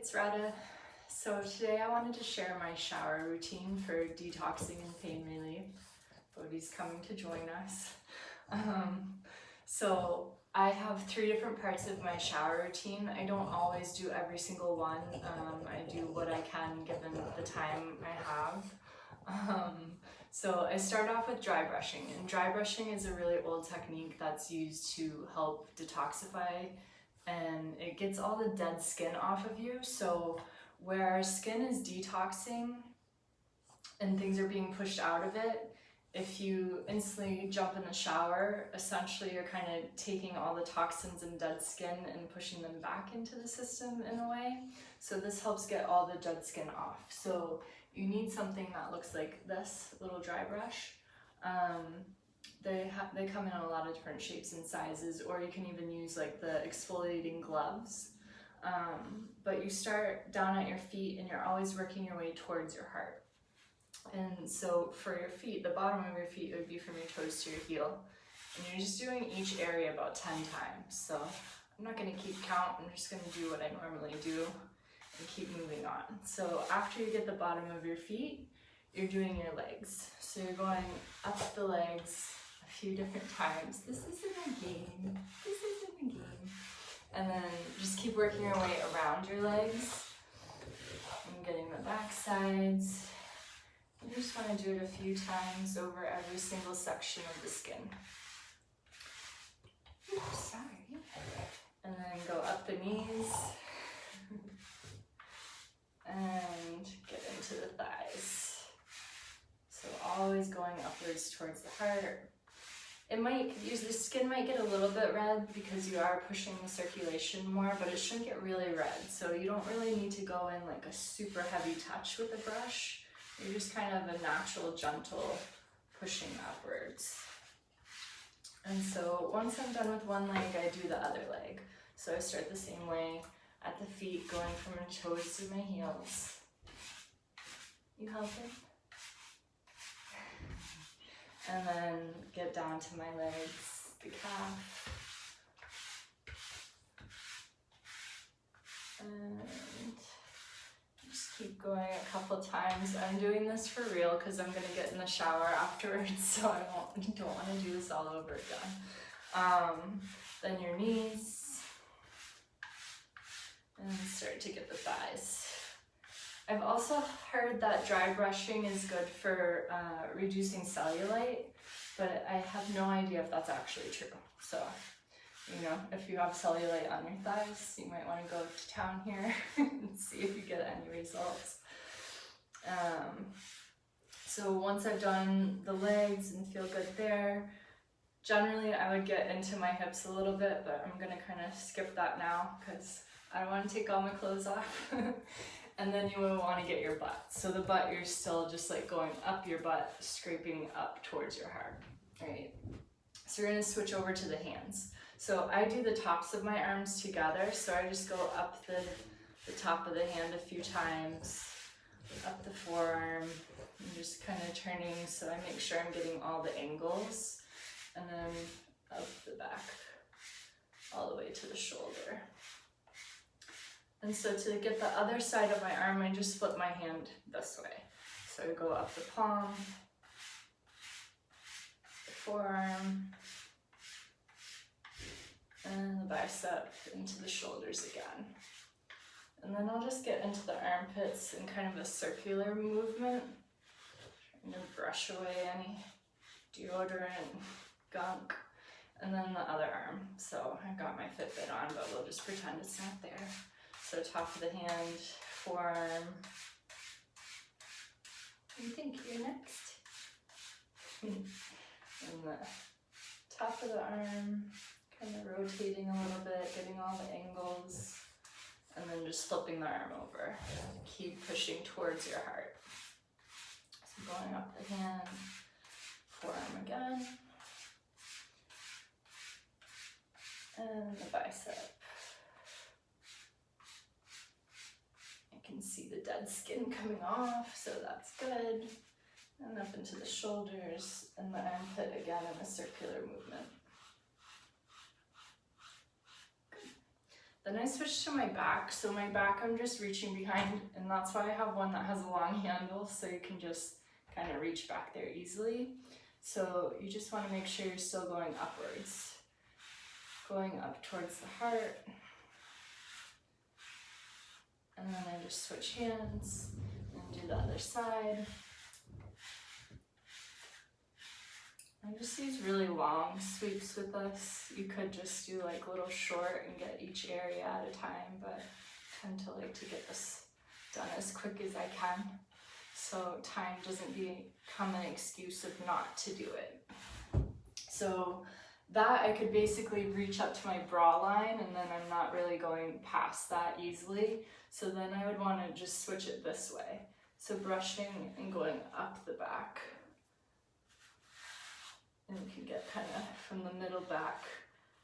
it's Rada. So today I wanted to share my shower routine for detoxing and pain relief. Bodhi's coming to join us. So I have 3 different parts of my shower routine. I don't always do every single one. I do what I can given the time I have. So I start off with dry brushing, and dry brushing is a really old technique that's used to help detoxify, and it gets all the dead skin off of you. So where our skin is detoxing and things are being pushed out of it, if you instantly jump in the shower, essentially you're kind of taking all the toxins and dead skin and pushing them back into the system in a way. So this helps get all the dead skin off. So you need something that looks like this little dry brush. They come in a lot of different shapes and sizes, or you can even use like the exfoliating gloves. But you start down at your feet and you're always working your way towards your heart. And so for your feet, the bottom of your feet would be from your toes to your heel. And you're just doing each area about 10 times. So I'm not going to keep count, I'm just going to do what I normally do and keep moving on. So after you get the bottom of your feet, you're doing your legs. So you're going up the legs a few different times. This isn't a game. This isn't a game. And then just keep working your way around your legs and getting the back sides. You just want to do it a few times over every single section of the skin. Oops, sorry. And then go up the knees and get into the thighs. So always going upwards towards the heart. The skin might get a little bit red because you are pushing the circulation more, but it shouldn't get really red. So you don't really need to go in like a super heavy touch with the brush. You're just kind of a natural, gentle pushing upwards. And so once I'm done with one leg, I do the other leg. So I start the same way at the feet, going from my toes to my heels. You helping? And then get down to my legs, the calf. And just keep going a couple times. I'm doing this for real because I'm going to get in the shower afterwards, so I don't want to do this all over again. Then your knees. And start to get the thighs. I've also heard that dry brushing is good for reducing cellulite, but I have no idea if that's actually true. So, you know, if you have cellulite on your thighs, you might want to go to town here and see if you get any results. So once I've done the legs and feel good there, generally I would get into my hips a little bit, but I'm going to kind of skip that now because I don't want to take all my clothes off. And then you will want to get your butt. So the butt, you're still just like going up your butt, scraping up towards your heart, right? So you're going to switch over to the hands. So I do the tops of my arms together. So I just go up the top of the hand a few times, up the forearm, and just kind of turning so I make sure I'm getting all the angles. And then up the back, all the way to the shoulder. And so to get the other side of my arm, I just flip my hand this way. So I go up the palm, the forearm, and the bicep into the shoulders again. And then I'll just get into the armpits in kind of a circular movement, trying to brush away any deodorant, gunk, and then the other arm. So I got my Fitbit on, but we'll just pretend it's not there. So top of the hand, forearm. You think you're next? And the top of the arm, kind of rotating a little bit, getting all the angles, and then just flipping the arm over. Keep pushing towards your heart. So going up the hand, forearm again, and the bicep. Can see the dead skin coming off, so that's good. And up into the shoulders and the armpit again in a circular movement. Good. Then I switched to my back. So my back, I'm just reaching behind, and that's why I have one that has a long handle, so you can just kind of reach back there easily. So you just want to make sure you're still going upwards, going up towards the heart. And then I just switch hands and do the other side. I just use really long sweeps with this. You could just do like little short and get each area at a time, but I tend to like to get this done as quick as I can, so time doesn't become an excuse of not to do it. So that I could basically reach up to my bra line, and then I'm not really going past that easily. So then I would want to just switch it this way. So brushing and going up the back. And you can get kind of from the middle back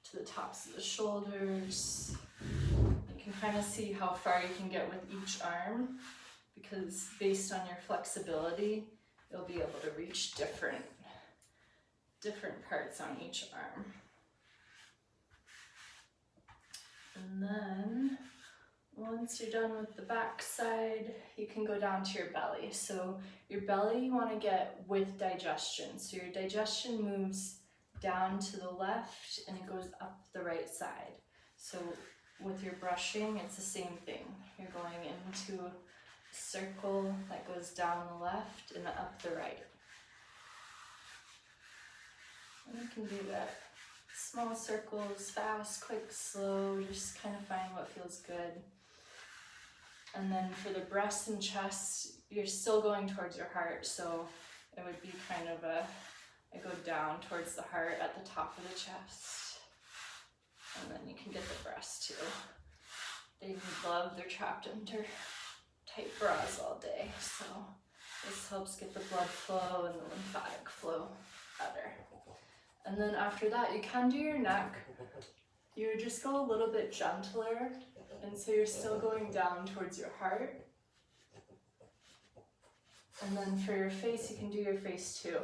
to the tops of the shoulders. You can kind of see how far you can get with each arm, because based on your flexibility, you'll be able to reach different parts on each arm. And then once you're done with the back side, you can go down to your belly. So your belly, you want to get with digestion. So your digestion moves down to the left and it goes up the right side. So with your brushing, it's the same thing. You're going into a circle that goes down the left and up the right. And you can do that. Small circles, fast, quick, slow, just kind of find what feels good. And then for the breast and chest, you're still going towards your heart, so it would be kind of I go down towards the heart at the top of the chest. And then you can get the breast too. They need love, they're trapped under tight bras all day, so this helps get the blood flow and the lymphatic flow better. And then after that, you can do your neck. You would just go a little bit gentler, and so you're still going down towards your heart. And then for your face, you can do your face too.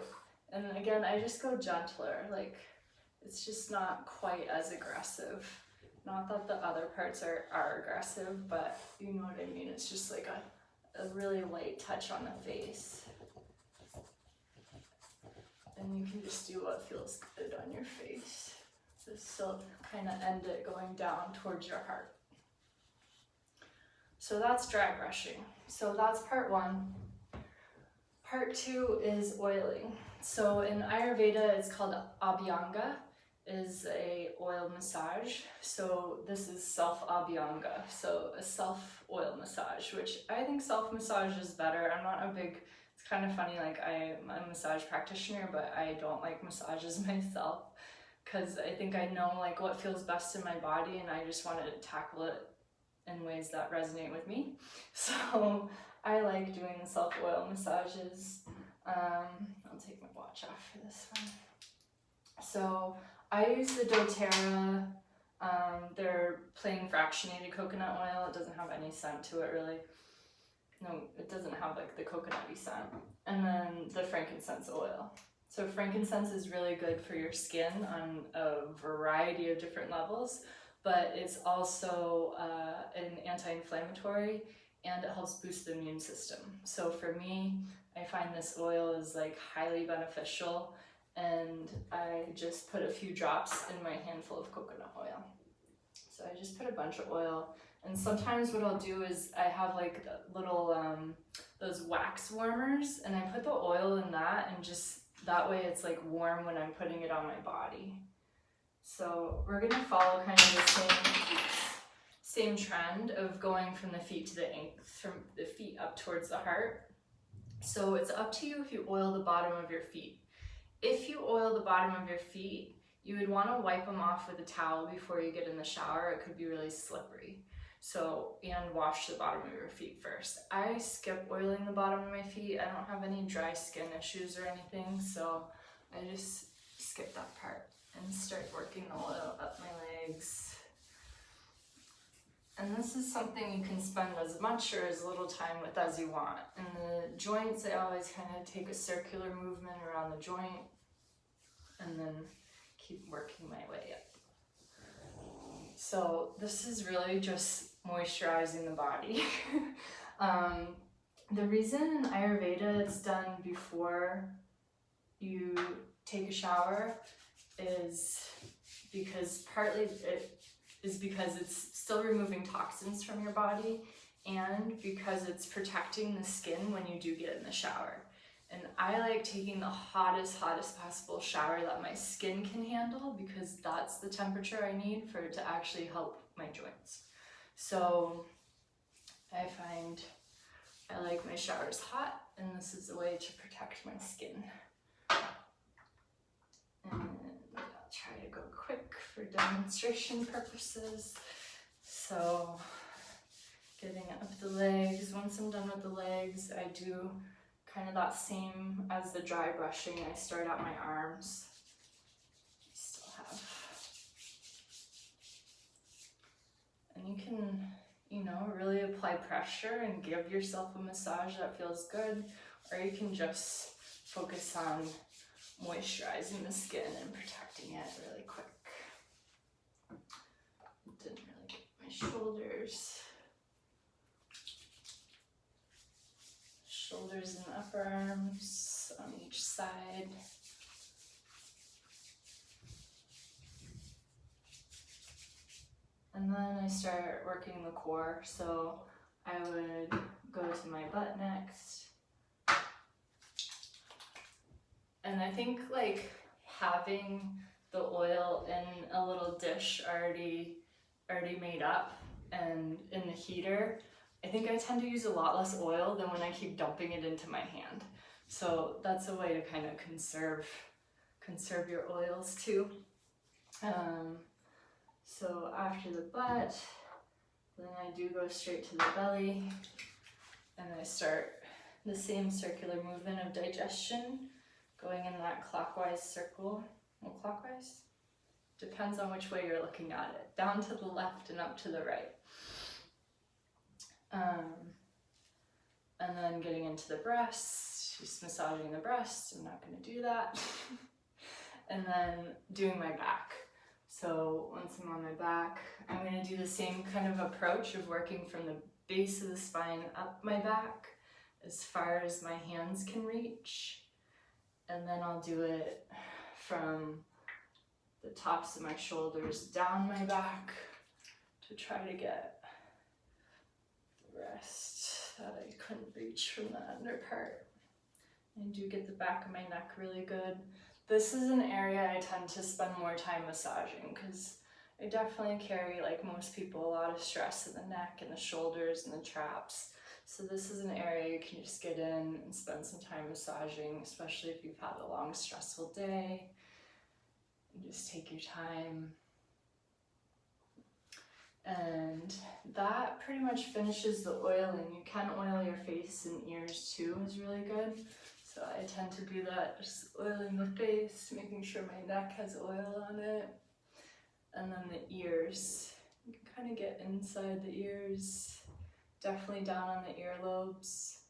And again, I just go gentler, like it's just not quite as aggressive. Not that the other parts are aggressive, but you know what I mean. It's just like a really light touch on the face. And you can just do what feels good on your face. So still kind of end it going down towards your heart. So that's dry brushing. So that's part one. Part two is oiling. So in Ayurveda, it's called abhyanga, is a oil massage. So this is self-abhyanga, so a self-oil massage, which I think self-massage is better. I'm not a big, it's kind of funny, like I'm a massage practitioner, but I don't like massages myself, because I think I know like what feels best in my body, and I just want to tackle it in ways that resonate with me. So I like doing the self-oil massages. I'll take my watch off for this one. So I use the doTERRA, they're plain fractionated coconut oil. It doesn't have any scent to it really. No, it doesn't have like the coconutty scent. And then the frankincense oil. So frankincense is really good for your skin on a variety of different levels, but it's also an anti-inflammatory, and it helps boost the immune system. So for me, I find this oil is like highly beneficial, and I just put a few drops in my handful of coconut oil. So I just put a bunch of oil, and sometimes what I'll do is I have like little those wax warmers, and I put the oil in that, and just that way it's like warm when I'm putting it on my body. So we're gonna follow kind of the same trend of going from the feet to from the feet up towards the heart. So it's up to you if you oil the bottom of your feet. If you oil the bottom of your feet, you would want to wipe them off with a towel before you get in the shower. It could be really slippery. So, and wash the bottom of your feet first. I skip oiling the bottom of my feet. I don't have any dry skin issues or anything, so I just skip that part and start working the oil up my legs. And this is something you can spend as much or as little time with as you want. In the joints, I always kind of take a circular movement around the joint and then keep working my way up. So this is really just moisturizing the body. The reason in Ayurveda it's done before you take a shower is because partly it is because it's still removing toxins from your body, and because it's protecting the skin when you do get in the shower. And I like taking the hottest possible shower that my skin can handle, because that's the temperature I need for it to actually help my joints. So I find I like my showers hot, and this is a way to protect my skin. And I'll try to go quick for demonstration purposes. So getting up the legs. Once I'm done with the legs, I do kind of that same as the dry brushing. I start at my arms. I still have. And you can, you know, really apply pressure and give yourself a massage that feels good, or you can just focus on moisturizing the skin and protecting it really quick. Didn't really get my shoulders. Shoulders and upper arms on each side. And then I start working the core, so I would go to my butt next. And I think like having the oil in a little dish already made up and in the heater, I think I tend to use a lot less oil than when I keep dumping it into my hand. So that's a way to kind of conserve your oils too. So after the butt, then I do go straight to the belly, and I start the same circular movement of digestion, going in that clockwise circle. Well, clockwise? Depends on which way you're looking at it. Down to the left and up to the right. And then getting into the breast, just massaging the breast. I'm not going to do that. And then doing my back. So once I'm on my back, I'm going to do the same kind of approach of working from the base of the spine up my back as far as my hands can reach. And then I'll do it from the tops of my shoulders down my back to try to get the rest that I couldn't reach from the under part. I do get the back of my neck really good. This is an area I tend to spend more time massaging because I definitely carry, like most people, a lot of stress in the neck and the shoulders and the traps. So this is an area you can just get in and spend some time massaging, especially if you've had a long, stressful day. And just take your time. And that pretty much finishes the oiling. You can oil your face and ears too, is really good. So I tend to do that, just oiling the face, making sure my neck has oil on it. And then the ears, you can kind of get inside the ears, definitely down on the earlobes.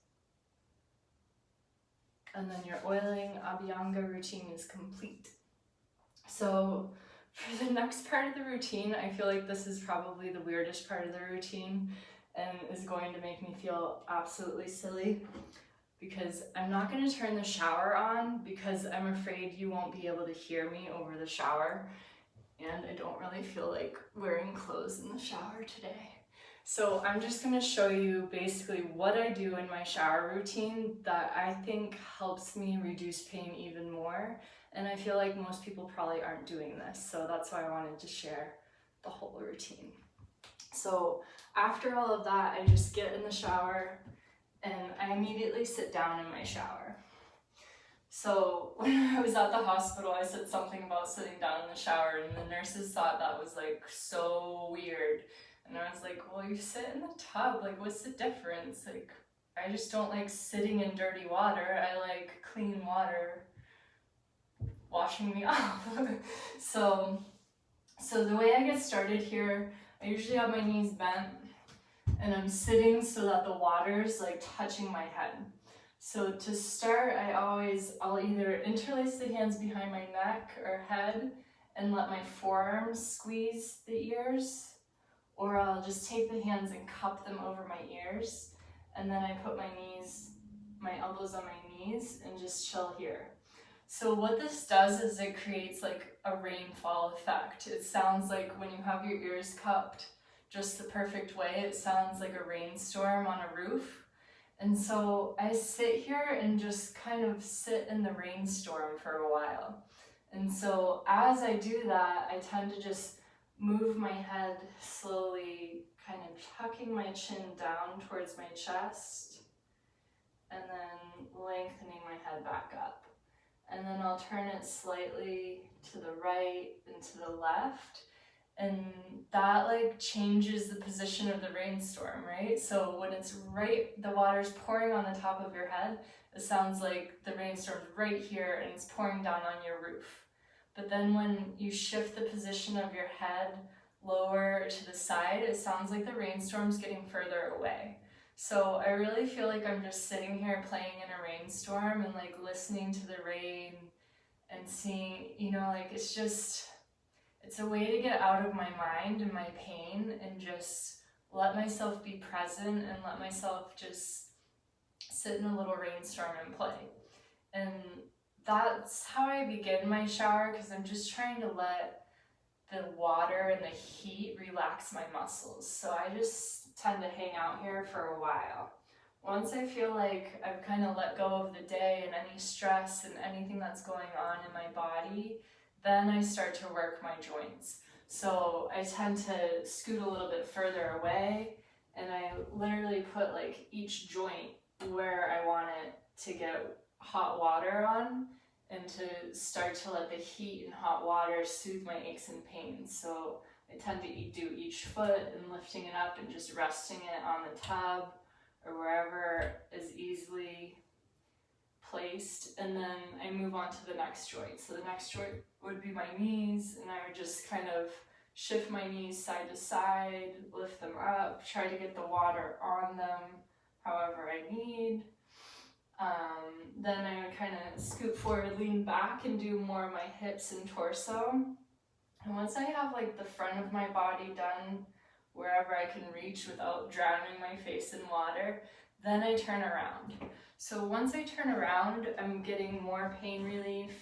And then your oiling abhyanga routine is complete. So for the next part of the routine, I feel like this is probably the weirdest part of the routine and is going to make me feel absolutely silly, because I'm not going to turn the shower on because I'm afraid you won't be able to hear me over the shower, and I don't really feel like wearing clothes in the shower today. So I'm just going to show you basically what I do in my shower routine that I think helps me reduce pain even more, and I feel like most people probably aren't doing this, so that's why I wanted to share the whole routine. So after all of that, I just get in the shower and I immediately sit down in my shower. So when I was at the hospital, I said something about sitting down in the shower, and the nurses thought that was like so weird. And I was like, well, you sit in the tub, like what's the difference? Like, I just don't like sitting in dirty water. I like clean water washing me off. So the way I get started here, I usually have my knees bent and I'm sitting so that the water's like touching my head. So to start, I'll either interlace the hands behind my neck or head and let my forearms squeeze the ears, or I'll just take the hands and cup them over my ears, and then I put my elbows on my knees and just chill here. So what this does is it creates like a rainfall effect. It sounds like when you have your ears cupped just the perfect way, it sounds like a rainstorm on a roof. And so I sit here and just kind of sit in the rainstorm for a while. And so as I do that, I tend to just move my head slowly, kind of tucking my chin down towards my chest, and then lengthening my head back up. And then I'll turn it slightly to the right and to the left. And that like changes the position of the rainstorm, right? So when it's right, the water's pouring on the top of your head, it sounds like the rainstorm's right here and it's pouring down on your roof. But then when you shift the position of your head lower to the side, it sounds like the rainstorm's getting further away. So I really feel like I'm just sitting here playing in a rainstorm and like listening to the rain and seeing, you know, like it's a way to get out of my mind and my pain and just let myself be present and let myself just sit in a little rainstorm and play. And that's how I begin my shower, because I'm just trying to let the water and the heat relax my muscles. So I just tend to hang out here for a while. Once I feel like I've kind of let go of the day and any stress and anything that's going on in my body, then I start to work my joints. So I tend to scoot a little bit further away, and I literally put like each joint where I want it to get hot water on, and to start to let the heat and hot water soothe my aches and pains. So I tend to do each foot and lifting it up and just resting it on the tub or wherever is easily placed. And then I move on to the next joint. So the next joint would be my knees, and I would just kind of shift my knees side to side, lift them up, try to get the water on them however I need. Then I would kind of scoot forward, lean back, and do more of my hips and torso. And once I have like the front of my body done wherever I can reach without drowning my face in water, then I turn around. So once I turn around, I'm getting more pain relief,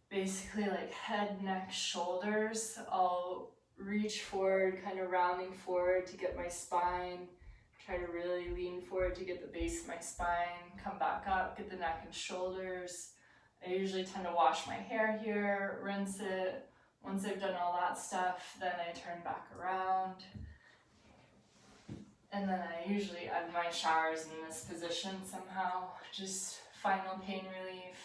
basically like head, neck, shoulders. I'll reach forward, kind of rounding forward to get my spine. Try to really lean forward to get the base of my spine, come back up, get the neck and shoulders. I usually tend to wash my hair here, rinse it. Once I've done all that stuff, then I turn back around. And then I usually end my showers in this position somehow, just final pain relief.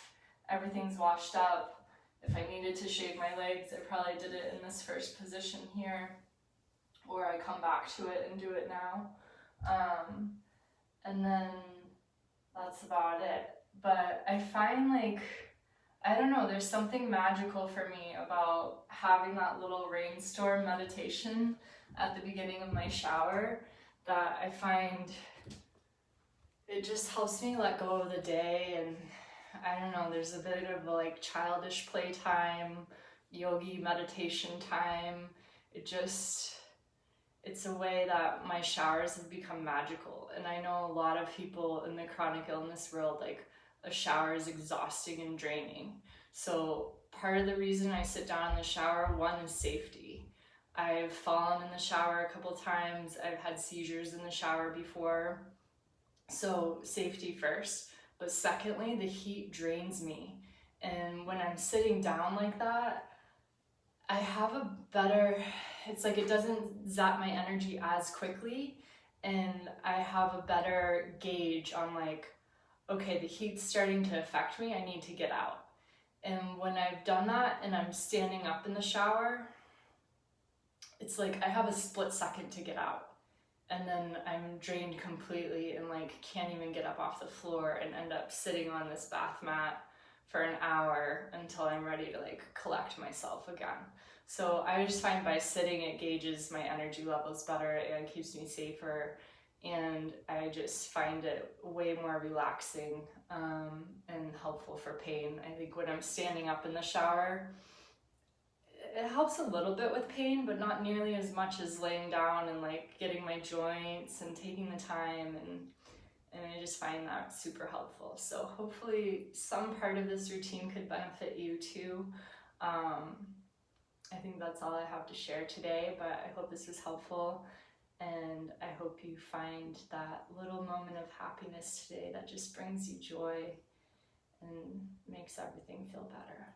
Everything's washed up. If I needed to shave my legs, I probably did it in this first position here, or I come back to it and do it now. And then that's about it. But I find like, I don't know, there's something magical for me about having that little rainstorm meditation at the beginning of my shower, that I find it just helps me let go of the day. And I don't know, there's a bit of a like childish playtime, yogi meditation time. It's a way that my showers have become magical. And I know a lot of people in the chronic illness world, like a shower is exhausting and draining. So part of the reason I sit down in the shower, one, is safety. I've fallen in the shower a couple times. I've had seizures in the shower before. So safety first. But secondly, the heat drains me. And when I'm sitting down like that, I have a better, it's like it doesn't zap my energy as quickly, and I have a better gauge on like, okay, the heat's starting to affect me, I need to get out. And when I've done that and I'm standing up in the shower, it's like I have a split second to get out, and then I'm drained completely and like can't even get up off the floor and end up sitting on this bath mat for an hour until I'm ready to like collect myself again. So I just find by sitting, it gauges my energy levels better and keeps me safer, and I just find it way more relaxing and helpful for pain. I think when I'm standing up in the shower, it helps a little bit with pain, but not nearly as much as laying down and like getting my joints and taking the time, and I just find that super helpful. So hopefully some part of this routine could benefit you too. I think that's all I have to share today, but I hope this was helpful, and I hope you find that little moment of happiness today that just brings you joy and makes everything feel better.